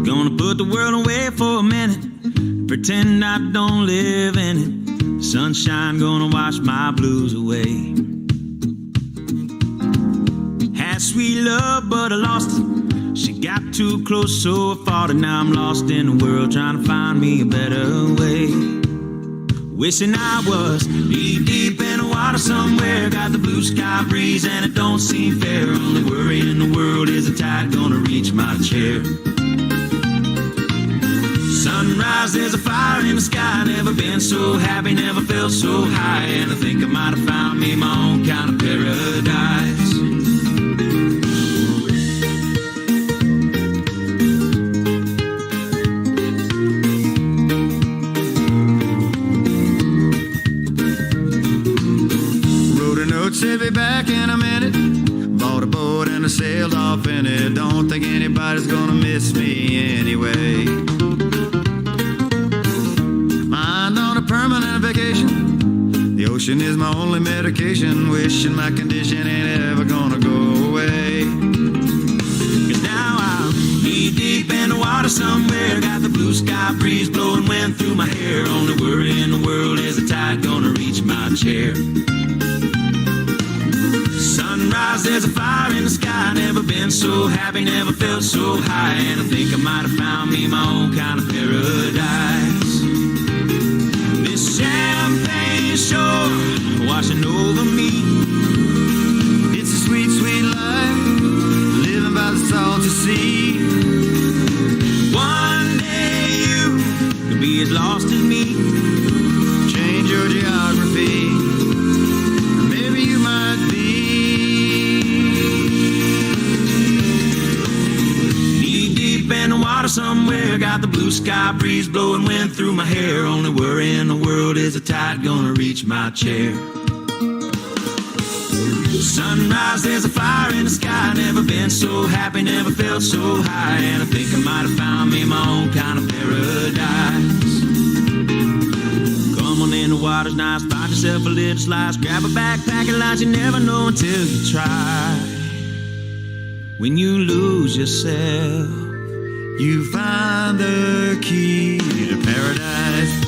Gonna put the world away for a minute, pretend I don't live in it. Sunshine gonna wash my blues away. Had sweet love, but I lost it. She got too close, so I fought it. Now I'm lost in the world, trying to find me a better way. Wishing I was deep in the water somewhere. Got the blue sky breeze and it don't seem fair. Only worry in the world is the tide gonna reach my chair. Sunrise, there's a fire in the sky. Never been so happy, never felt so high. And I think I might have found me my own kind of paradise. Wrote a note, said be back in a minute. Bought a boat and I sailed off in it. Don't think anybody's gonna miss me anyway. Permanent vacation. The ocean is my only medication. Wishing my condition ain't ever gonna go away. Cause now I'm deep in the water somewhere. Got the blue sky breeze blowing wind through my hair. Only worry in the world is the tide gonna reach my chair. Sunrise, there's a fire in the sky. Never been so happy, never felt so high. And I think I might have found me my own kind of paradise. Champagne shore washing over me. It's a sweet, sweet life, living by the salty sea. One day you could be as lost as me. Change your geography, maybe you might be. Knee deep in the water somewhere. Got the blue sky breeze blowing wind through my hair. Only worry in the world is the tide gonna reach my chair. Sunrise, there's a fire in the sky. Never been so happy, never felt so high. And I think I might have found me my own kind of paradise. Come on in, the water's nice. Find yourself a little slice. Grab a backpack and lunch. You never know until you try. When you lose yourself, you find the key to paradise.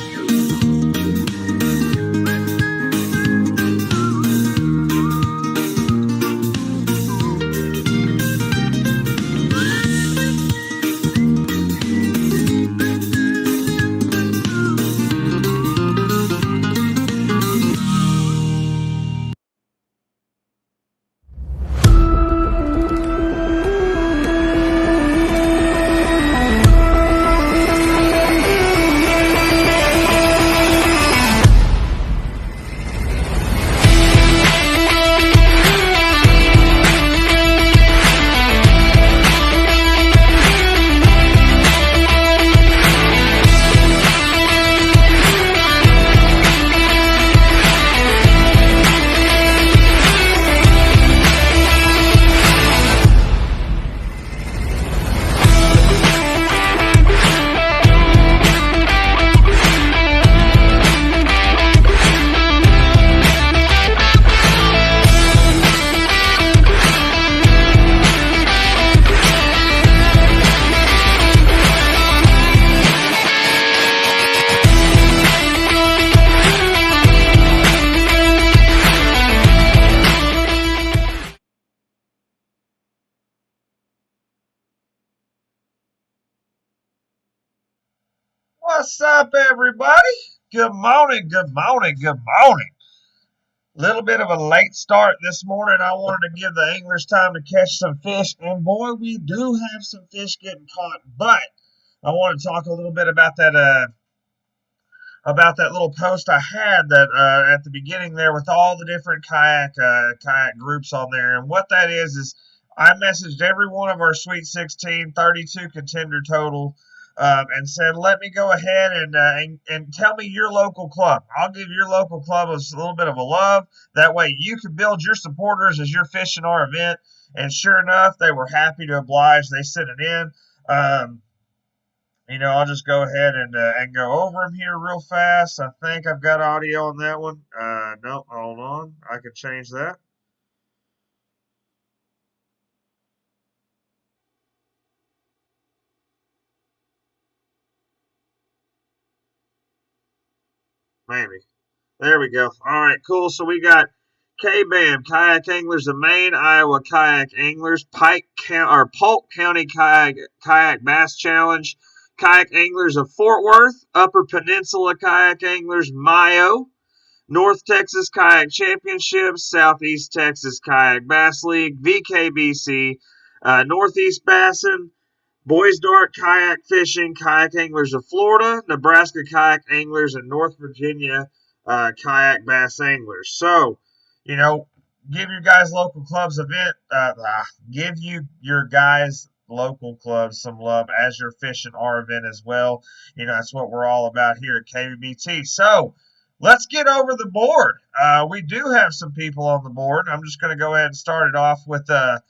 What's up, everybody? Good morning, good morning, good morning. Little bit of a late start this morning. I wanted to give the anglers time to catch some fish, and boy, we do have some fish getting caught. But I want to talk a little bit about that little post I had that at the beginning there with all the different kayak groups on there. And what that is I messaged every one of our Sweet 16, 32 contender total. And said, let me go ahead and tell me your local club. I'll give your local club a little bit of a love. That way you can build your supporters as you're fishing our event. And sure enough, they were happy to oblige. They sent it in. I'll just go ahead and go over them here real fast. I think I've got audio on that one. No, hold on. I could change that. Maybe. There we go. All right, cool. So we got KBAM, Kayak Anglers of Maine, Iowa Kayak Anglers, Polk County Kayak Bass Challenge, Kayak Anglers of Fort Worth, Upper Peninsula Kayak Anglers, Mayo, North Texas Kayak Championships, Southeast Texas Kayak Bass League, VKBC, Northeast Bassin, Boys Dark Kayak Fishing, Kayak Anglers of Florida, Nebraska Kayak Anglers, and North Virginia Kayak Bass Anglers. So, give your guys local clubs give your guys local clubs some love as you're fishing our event as well. That's what we're all about here at KBBT. So, let's get over the board. We do have some people on the board. I'm just going to go ahead and start it off with the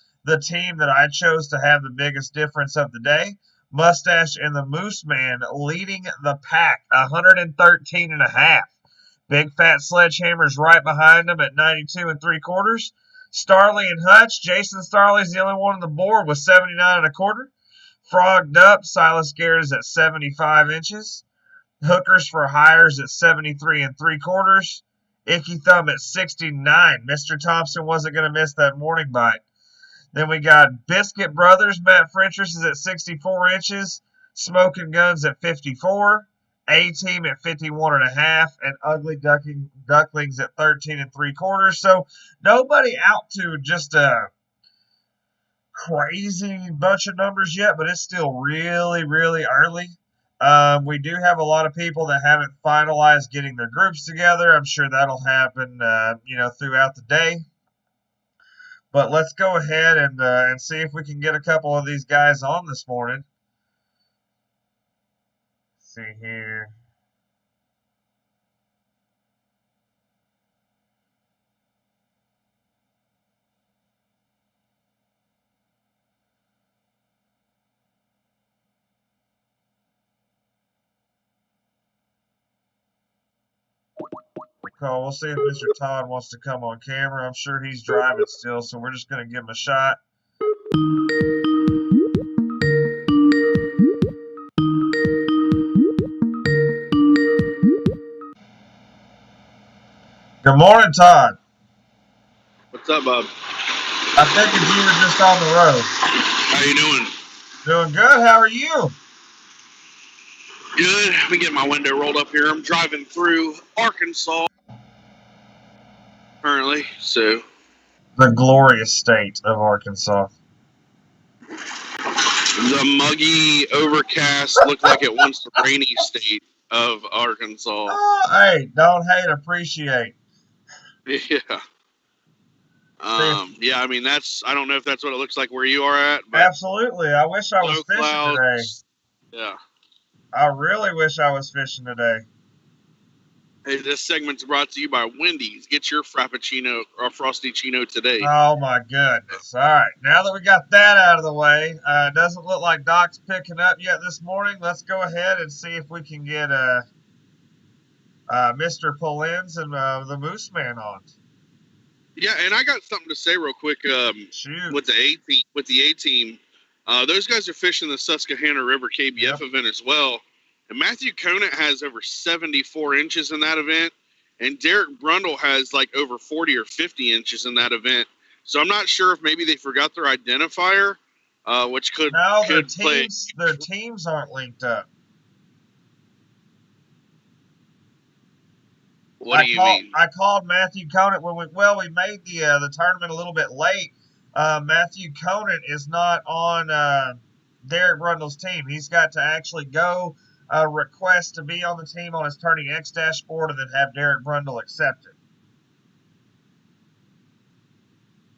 team that I chose to have the biggest difference of the day. Mustache and the Moose Man leading the pack, 113 and a half. Big Fat Sledgehammer's right behind them at 92 3/4. Starley and Hutch. Jason Starley's the only one on the board with 79 1/4. Frogged Up, Silas Garrett is at 75 inches. Hookers for Hires at 73 3/4. Icky Thumb at 69. Mr. Thompson wasn't going to miss that morning bite. Then we got Biscuit Brothers. Matt Frentress is at 64 inches. Smoking Guns at 54. A-Team at 51 1/2. And Ugly Ducklings at 13 3/4. So nobody out to just a crazy bunch of numbers yet, but it's still really, really early. We do have a lot of people that haven't finalized getting their groups together. I'm sure that'll happen, throughout the day. But let's go ahead and see if we can get a couple of these guys on this morning. Let's see here. Cool. We'll see if Mr. Todd wants to come on camera. I'm sure he's driving still, so we're just going to give him a shot. Good morning, Todd. What's up, Bob? I figured you were just on the road. How you doing? Doing good. How are you? Good. Let me get my window rolled up here. I'm driving through Arkansas currently, so. The glorious state of Arkansas. The muggy, overcast, look like it wants the rainy state of Arkansas. Oh, hey, don't hate, appreciate. Yeah. Yeah, I mean, I don't know if that's what it looks like where you are at. But absolutely. I wish I was fishing clouds today. Yeah. I really wish I was fishing today. Hey, this segment's brought to you by Wendy's. Get your Frappuccino or Frosty Chino today. Oh, my goodness. All right. Now that we got that out of the way, it doesn't look like Doc's picking up yet this morning. Let's go ahead and see if we can get Mr. Pullins and the Moose Man on. Yeah, and I got something to say real quick with the A-Team. Those guys are fishing the Susquehanna River KBF event as well. And Matthew Conant has over 74 inches in that event. And Derek Brundle has like over 40 or 50 inches in that event. So I'm not sure if maybe they forgot their identifier, which could play. Their teams aren't linked up. What do you mean? I called Matthew Conant when we made the tournament a little bit late. Matthew Conant is not on Derek Brundle's team. He's got to actually go request to be on the team on his Turning X dashboard and then have Derek Brundle accept it.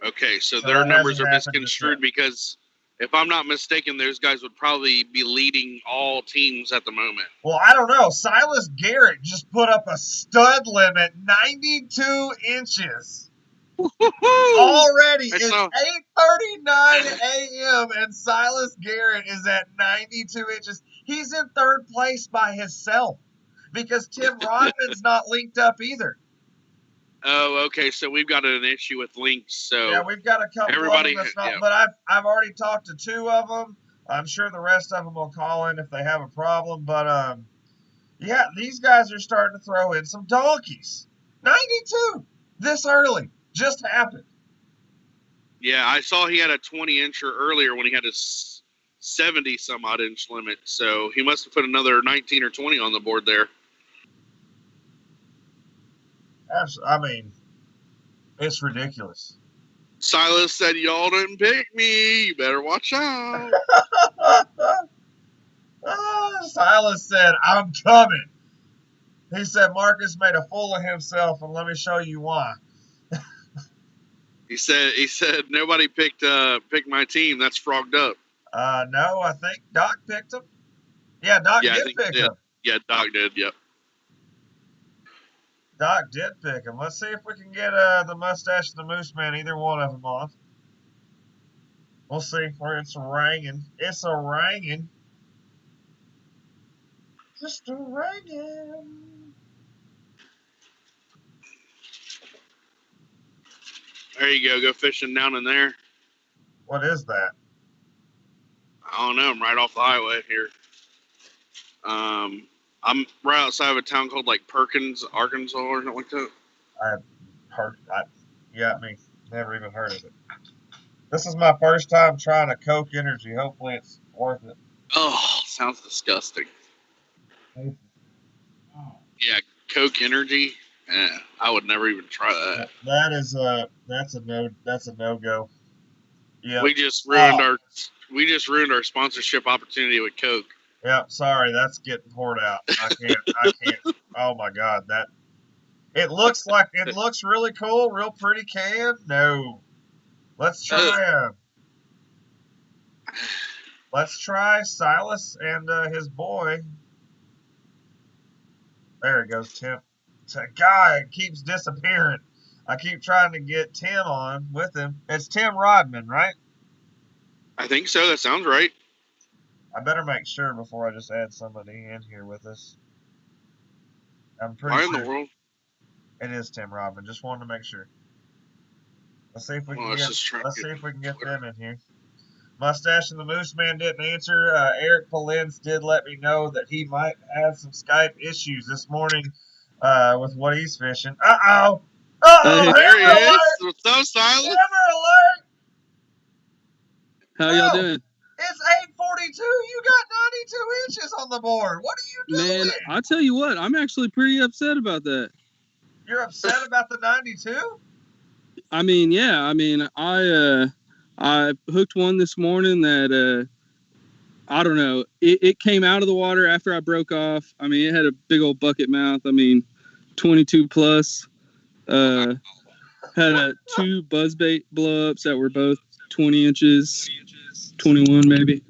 Okay, so their numbers are misconstrued because if I'm not mistaken, those guys would probably be leading all teams at the moment. Well, I don't know. Silas Garrett just put up a stud limit, 92 inches. Already, it's 8:39 a.m. and Silas Garrett is at 92 inches. He's in third place by himself because Tim Rodman's not linked up either. Oh, okay. So we've got an issue with links. So yeah, we've got a couple of them that's not. But I've already talked to 2 of them. I'm sure the rest of them will call in if they have a problem. But Yeah, these guys are starting to throw in some donkeys. 92 this early. Just happened. Yeah, I saw he had a 20-incher earlier when he had his 70-some-odd inch limit. So he must have put another 19 or 20 on the board there. I mean, it's ridiculous. Silas said, y'all didn't pick me. You better watch out. Silas said, I'm coming. He said, Marcus made a fool of himself, and let me show you why. He said nobody picked my team. That's frogged up. No, I think Doc picked him. Yeah, Doc did pick him. Yeah, Doc did, yep. Doc did pick him. Let's see if we can get the Mustache and the Moose Man, either one of them on. We'll see where it's ringing. It's a ringing. Just a ringing. There you go. Go fishing down in there. What is that? I don't know. I'm right off the highway here. I'm right outside of a town called like Perkins, Arkansas, or something like that. Never even heard of it. This is my first time trying a Coke Energy. Hopefully it's worth it. Oh, sounds disgusting. Yeah, Coke Energy. I would never even try that. That's a no-go. Yeah. We just ruined our sponsorship opportunity with Coke. Yeah, sorry, that's getting poured out. I can't. Oh my God, it looks really cool, real pretty can. No. Let's try Silas and his boy. There it goes, Tim. Guy keeps disappearing. I keep trying to get Tim on with him. It's Tim Rodman, right? I think so. That sounds right. I better make sure before I just add somebody in here with us. I'm pretty Why sure. in the world? It is Tim Rodman. Just wanted to make sure. Let's see if we can get them in here. Mustache and the Moose Man didn't answer. Eric Polins did let me know that he might have some Skype issues this morning with what he's fishing. Uh-oh. Hey, there he is. What's up, Silas? Hammer alert. How y'all doing? It's 8:42. You got 92 inches on the board. What are you doing? Man, I tell you what, I'm actually pretty upset about that. You're upset about the 92? I mean, yeah. I mean, I hooked one this morning that I don't know. It came out of the water after I broke off. I mean, it had a big old bucket mouth. I mean, 22 plus. Had two buzzbait blow-ups that were both 20 inches, 21 maybe.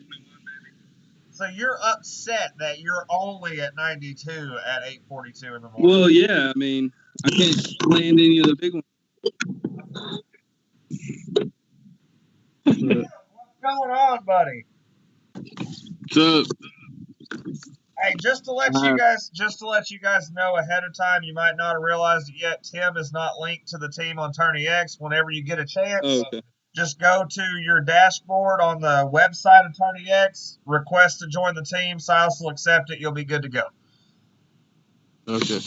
So you're upset that you're only at 92 at 8:42 in the morning? Well, yeah. I mean, I can't land any of the big ones. What's going on, buddy? What's up? Hey, just to let you guys know ahead of time, you might not have realized it yet. Tim is not linked to the team on Tourney X. Whenever you get a chance, just go to your dashboard on the website of Tourney X, request to join the team. Silas will accept it. You'll be good to go. Okay.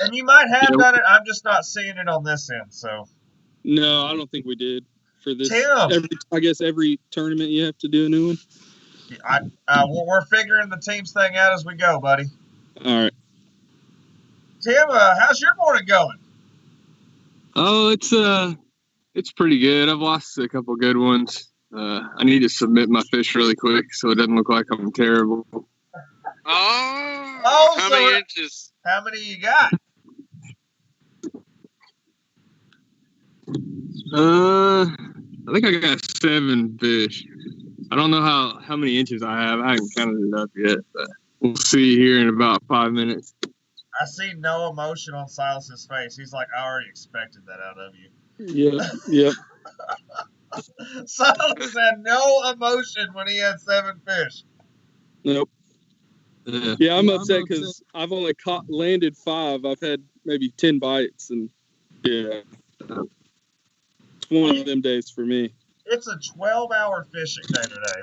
And you might have done it. I'm just not seeing it on this end. So. No, I don't think we did for this. Tim. I guess every tournament you have to do a new one. We're figuring the teams thing out as we go, buddy. All right. Tim, how's your morning going? Oh, it's pretty good. I've lost a couple good ones. I need to submit my fish really quick so it doesn't look like I'm terrible. How many inches? How many you got? I think I got 7 fish. I don't know how many inches I have. I haven't counted it up yet, but we'll see here in about 5 minutes. I see no emotion on Silas's face. He's like, I already expected that out of you. Yeah. Silas had no emotion when he had 7 fish. Nope. Yeah, I'm upset because I've only landed 5. I've had maybe 10 bites, and yeah, it's one of them days for me. It's a 12-hour fishing day today.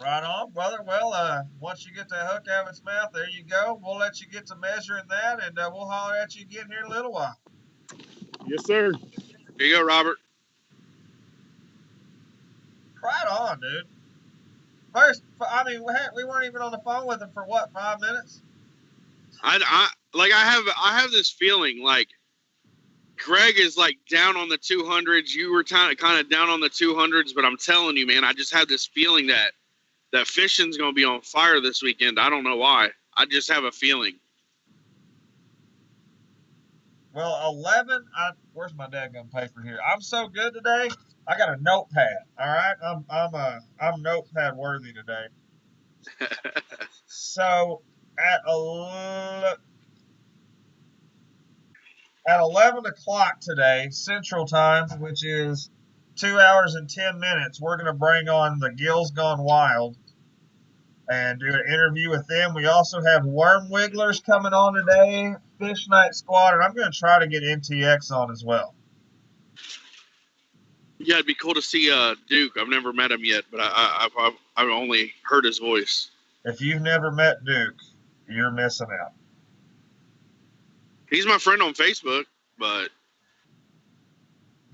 Right on, brother. Well, once you get the hook out of its mouth, there you go. We'll let you get to measuring that, and we'll holler at you again here in a little while. Yes, sir. Here you go, Robert. Right on, dude. First, I mean, we weren't even on the phone with him for what, 5 minutes? I have this feeling like Greg is like down on the 200s. You were kind of down on the 200s, but I'm telling you, man, I just have this feeling that fishing's going to be on fire this weekend. I don't know why. I just have a feeling. Well, 11. Where's my dadgum paper here? I'm so good today. I got a notepad. All right, I'm notepad worthy today. So at 11 o'clock today, Central Time, which is 2 hours and 10 minutes, we're going to bring on the Gills Gone Wild and do an interview with them. We also have Worm Wigglers coming on today, Fish Night Squad, and I'm going to try to get NTX on as well. Yeah, it'd be cool to see Duke. I've never met him yet, but I've only heard his voice. If you've never met Duke, you're missing out. He's my friend on Facebook, but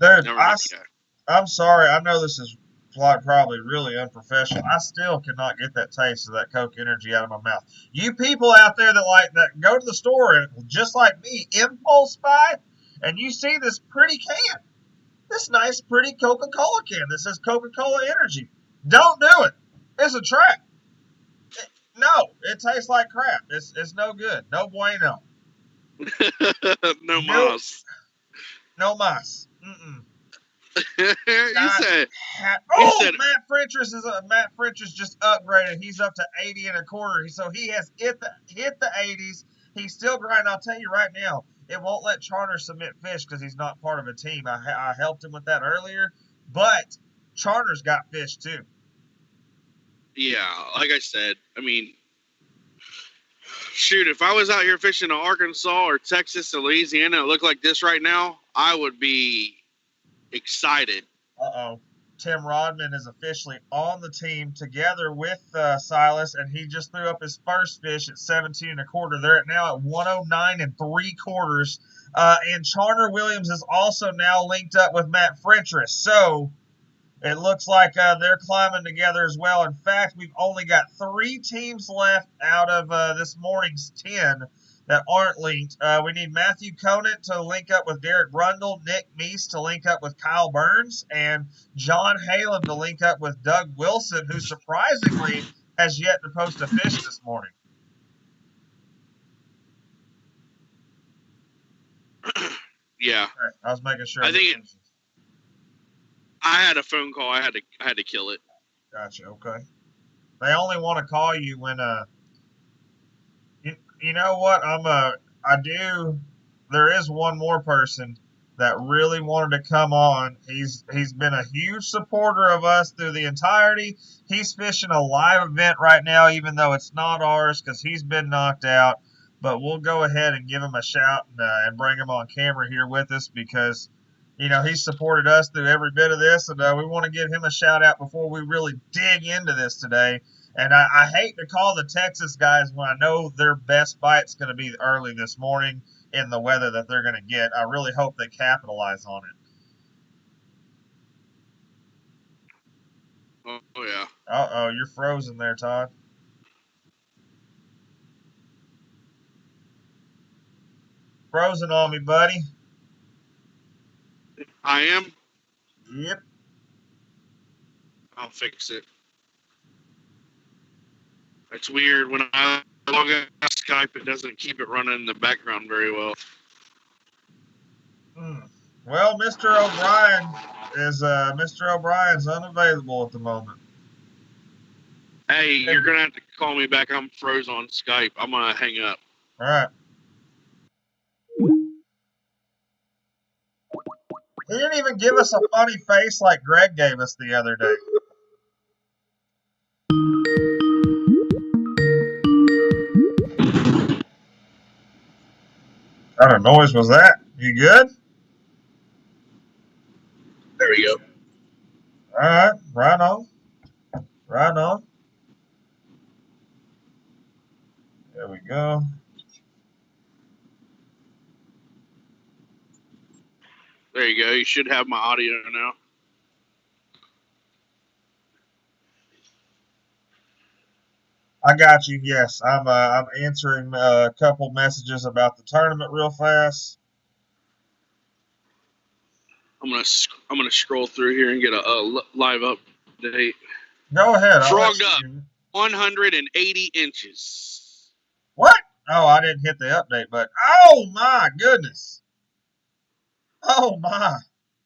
dude, never met the guy. I'm sorry. I know this is probably really unprofessional. I still cannot get that taste of that Coke Energy out of my mouth. You people out there that go to the store and just like me, impulse buy, and you see this pretty can, this nice, pretty Coca-Cola can that says Coca-Cola Energy. Don't do it. It's a trap. No, it tastes like crap. It's no good. No bueno. No mas. No mas. Mm-mm. Matt Frentress just upgraded. He's up to 80 and a quarter. So he has hit the 80s. He's still grinding. I'll tell you right now, it won't let Charner submit fish because he's not part of a team. I helped him with that earlier, but Charner's got fish too. Yeah, like I said, I mean, shoot, if I was out here fishing in Arkansas or Texas or Louisiana, it looked like this right now, I would be excited. Tim Rodman is officially on the team together with Silas, and he just threw up his first fish at 17 and a quarter. They're now at 109 and 3/4. And Charner Williams is also now linked up with Matt Frentress. So it looks like they're climbing together as well. In fact, we've only got 3 teams left out of this morning's 10 that aren't linked. We need Matthew Conant to link up with Derek Brundle, Nick Meese to link up with Kyle Burns, and John Halen to link up with Doug Wilson, who surprisingly has yet to post a fish this morning. Yeah. Okay, I was making sure. I had a phone call. I had to kill it. Gotcha. Okay. They only want to call you when you know what? There is one more person that really wanted to come on. He's been a huge supporter of us through the entirety. He's fishing a live event right now, even though it's not ours because he's been knocked out. But we'll go ahead and give him a shout and bring him on camera here with us because, you know, he's supported us through every bit of this, and we want to give him a shout out before we really dig into this today. And I hate to call the Texas guys when I know their best bite's going to be early this morning in the weather that they're going to get. I really hope they capitalize on Oh yeah. Uh-oh, you're frozen there, Todd. Frozen on me, buddy. I am? Yep. I'll fix it. It's weird. When I log out Skype, it doesn't keep it running in the background very well. Well, Mr. O'Brien's unavailable at the moment. Hey, you're going to have to call me back. I'm froze on Skype. I'm going to hang up. All right. He didn't even give us a funny face like Greg gave us the other day. What kind of noise was that? You good? There we go. All right. Right on. Right on. There we go. There you go. You should have my audio now. I got you. Yes, I'm answering a couple messages about the tournament real fast. I'm gonna scroll through here and get a live update. Go ahead. Frogged up, 180 inches. What? Oh, I didn't hit the update button. Oh my goodness. Oh my.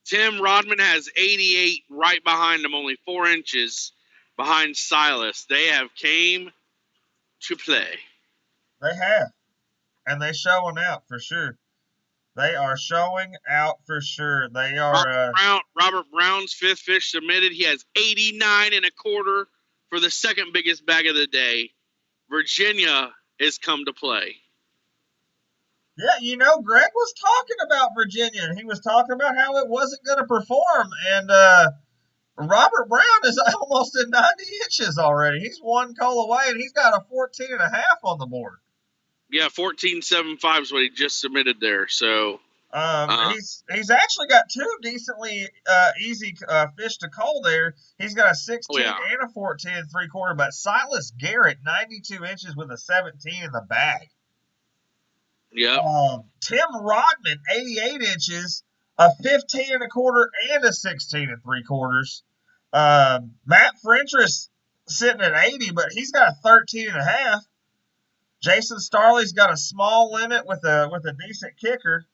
Tim Rodman has 88, right behind him, only 4 inches behind Silas. They have came to play. They have, and they showing out for sure. They are showing out for sure. They are. Robert Brown's 5th fish submitted. He has 89 1/4 for the second biggest bag of the day. Virginia is come to play. Yeah, you know, Greg was talking about Virginia, and he was talking about how it wasn't going to perform. And Robert Brown is almost at 90 inches already. He's 1 call away, and he's got a 14.5 on the board. Yeah, 14.75 is what he just submitted there. So he's actually got 2 decently easy fish to call there. He's got a 16 and a 14 3/4. But Silas Garrett, 92 inches with a 17 in the bag. Yeah. Tim Rodman, 88 inches, a 15 1/4 and a 16 3/4. Matt Frentress sitting at 80, but he's got a 13.5. Jason Starley's got a small limit with a decent kicker.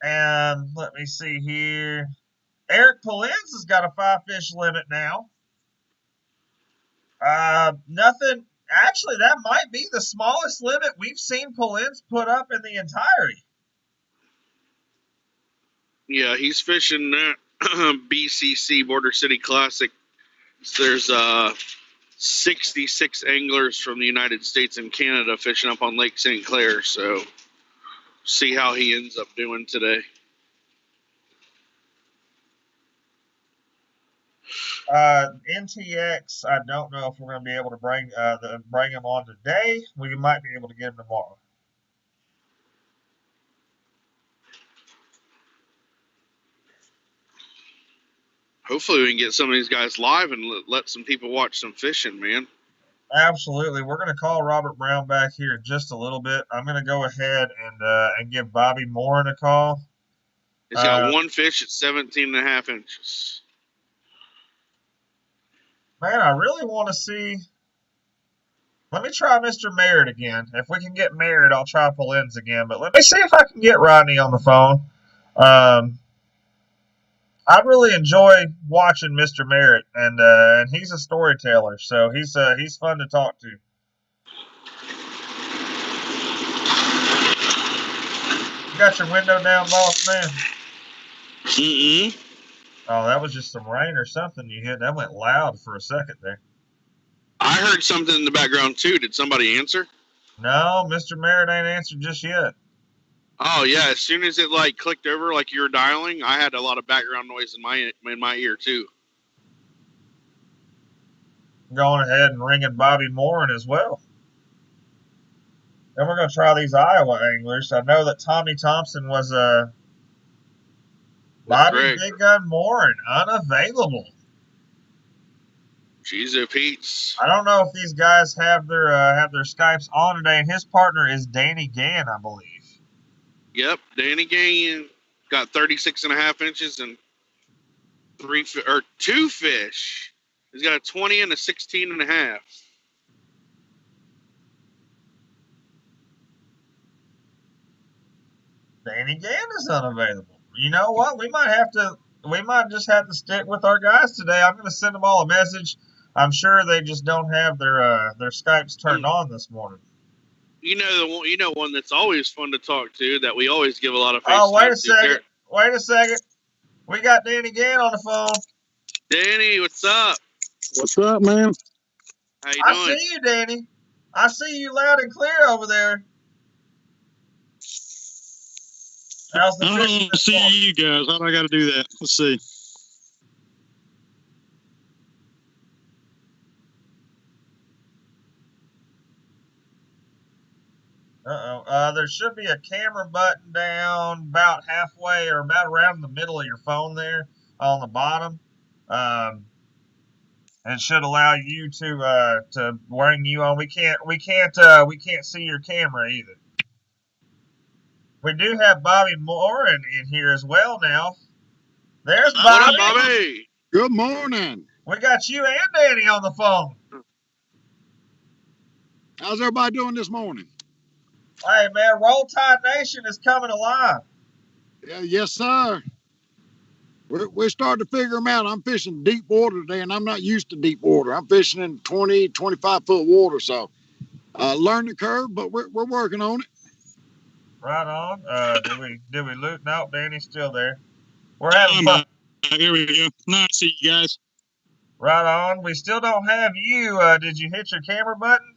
And let me see here. Eric Polens has got a 5-fish limit now. Nothing. Actually, that might be the smallest limit we've seen Polens put up in the entirety. Yeah, he's fishing that BCC Border City Classic. There's 66 anglers from the United States and Canada fishing up on Lake St. Clair. So see how he ends up doing today. NTX, I don't know if we're going to be able to bring him on today. We might be able to get him tomorrow. Hopefully we can get some of these guys live and let some people watch some fishing, man. Absolutely. We're going to call Robert Brown back here in just a little bit. I'm going to go ahead and give Bobby Morin a call. He's got 1 fish at 17.5 inches. Man, I really want to see. Let me try Mr. Merritt again. If we can get Merritt, I'll try Polens again. But let me see if I can get Rodney on the phone. I really enjoy watching Mr. Merritt, and he's a storyteller, so he's fun to talk to. You got your window down, boss man? Mm-mm. Oh, that was just some rain or something you hit. That went loud for a second there. I heard something in the background too. Did somebody answer? No, Mr. Merritt ain't answered just yet. Oh yeah, as soon as it clicked over like you were dialing, I had a lot of background noise in my ear too. Going ahead and ringing Bobby Morin as well. Then we're going to try these Iowa anglers. I know that Tommy Thompson was Bobby Big Gun Morin, unavailable. Jeez, Pete's. I don't know if these guys have their Skypes on today, and his partner is Danny Gann, I believe. Yep, Danny Gann got 36.5 inches and 2 fish. He's got a 20 and a 16.5. Danny Gann is unavailable. You know what? We might just have to stick with our guys today. I'm going to send them all a message. I'm sure they just don't have their Skypes turned on this morning. You know one that's always fun to talk to that we always give a lot of face to. Wait a second. We got Danny Gann on the phone. Danny, what's up? What's up, man? How you doing? I see you, Danny. I see you loud and clear over there. How's the I don't see you guys. How do I got to do that? Let's see. There should be a camera button down about halfway or about around the middle of your phone there on the bottom. And should allow you to bring you on. We can't see your camera either. We do have Bobby Moore in here as well now. There's Bobby. What up, Bobby? Good morning. We got you and Danny on the phone. How's everybody doing this morning? Hey, man, Roll Tide Nation is coming alive. Yeah, yes, sir. We're starting to figure them out. I'm fishing deep water today, and I'm not used to deep water. I'm fishing in 20, 25-foot water, so learn the curve, but we're working on it. Right on. Did we loot? No, Danny's still there. We're having fun. Here we go. Nice to see you guys. Right on. We still don't have you. Did you hit your camera button?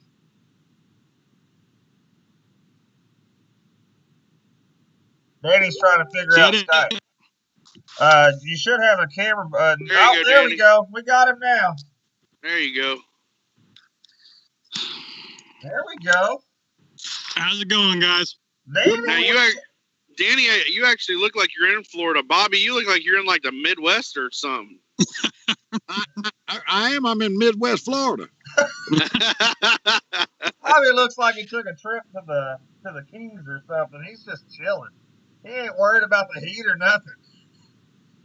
Danny's trying to figure out Skype. You should have a camera button. There we go. We got him now. There you go. There we go. How's it going, guys? Danny, you actually look like you're in Florida. Bobby, you look like you're in like the Midwest or something. I am. I'm in Midwest Florida. Bobby looks like he took a trip to the Keys or something. He's just chilling. He ain't worried about the heat or nothing.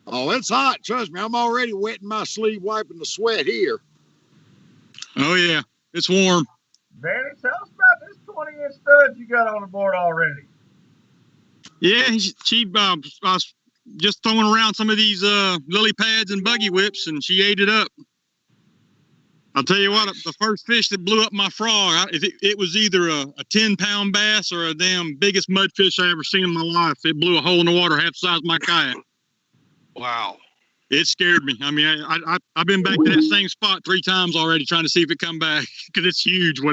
Oh, it's hot. Trust me, I'm already wetting my sleeve, wiping the sweat here. Oh, yeah. It's warm. Danny, tell us about this 20-inch stud you got on the board already. Yeah, she was just throwing around some of these lily pads and buggy whips, and she ate it up. I'll tell you what, the first fish that blew up my frog, it was either a 10-pound bass or a damn biggest mudfish I ever seen in my life. It blew a hole in the water half the size of my kayak. Wow. It scared me. I mean, I've been back to that same spot 3 times already trying to see if it come back because it's huge, whatever.